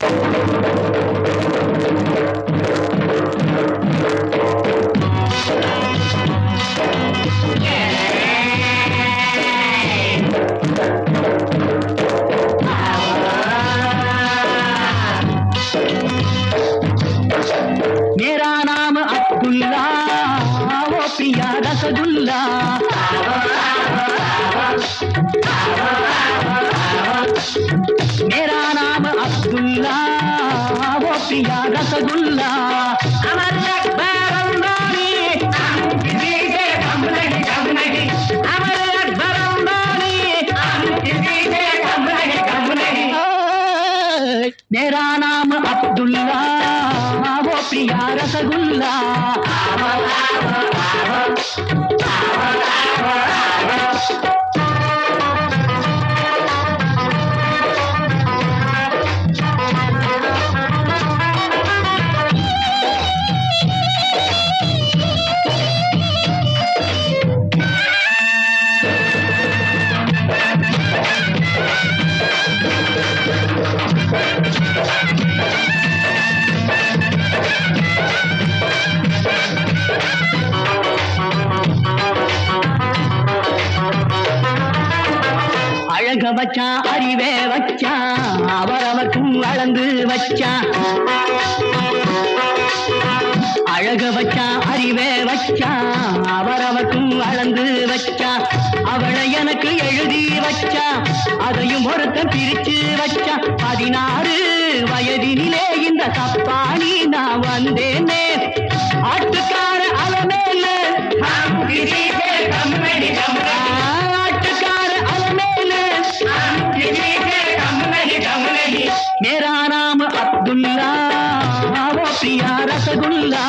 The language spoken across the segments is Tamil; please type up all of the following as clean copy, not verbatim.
मेरा नाम अब्दुल्ला वो पिया रसगुल्ला मेरा नाम अब्दुल्ला वो पिया रसगुल्ला अमर अकबर अंबानी हम किसी से कम नहीं अमर अकबर अंबानी हम किसी से कम नहीं मेरा नाम अब्दुल्ला वो प्रिया रसगुल्ला அழக வச்சான் அறிவே வச்சான் அவரவக்கும் வளர்ந்து வச்சான் அழக வச்சான் அறிவே வச்சான் அவரவக்கும் வளர்ந்து வச்சான் அவளை எனக்கு எழுதி வச்சான் அதையும் ஒருத்தன் பிரிச்சு வச்சான் 16 வயதினிலே இந்த சப்பானி நான் வந்தேனே ஆட்டுக்கார அலமேல मेरा नाम अब्दुल्ला वो प्रिया रसगुल्ला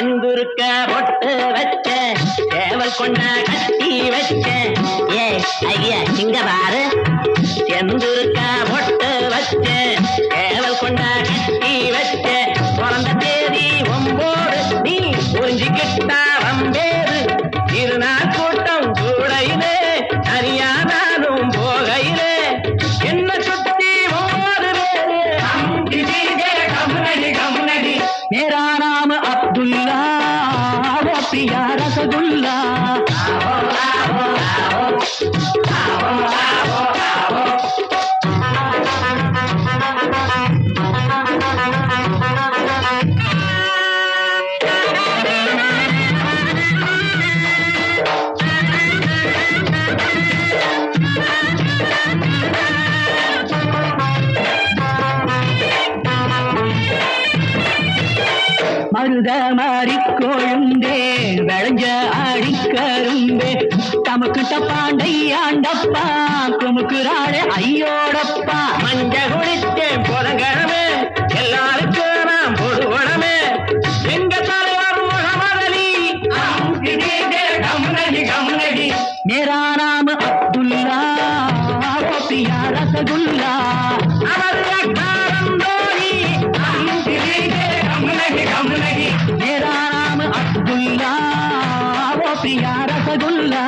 எந்துருக்க பொட்டு வச்ச சேவல் கொண்ட கட்டி வச்ச ஏ ஐயா இங்க பாரு எந்துருக்க பொட்டு வச்ச சேவல் கொண்ட கட்டி வச்ச பிறந்த தேதி 9 நீ புரிஞ்சுக்கிட்டா வம்பேரு இருநாள் கூட்டம் கூடையிலே தனியா நானும் போகையிலே என்ன சுத்தி 9 பேரு मेरा नाम अब्दुल्ला वो प्रिया रसगुल्ला மருத மாறிக்கோழுந்தே விளைஞ்ச ஆடிக்கரும்பே தமக்கு தப்பாண்டை ஆண்டப்பா குமுக்குறாளே ஐயோடப்பா மஞ்ச குளித்தேன் புதங்கிழமை எல்லாருக்கும் நான் பொதுவனமே எங்க தலைவர் முகமதலி मेरा नाम अब्दुल्ला वो प्रिया रसगुल्ला अमर अकबर अंबानी हम किसी से कम नहीं मेरा नाम अब्दुल्ला वो प्रिया रसगुल्ला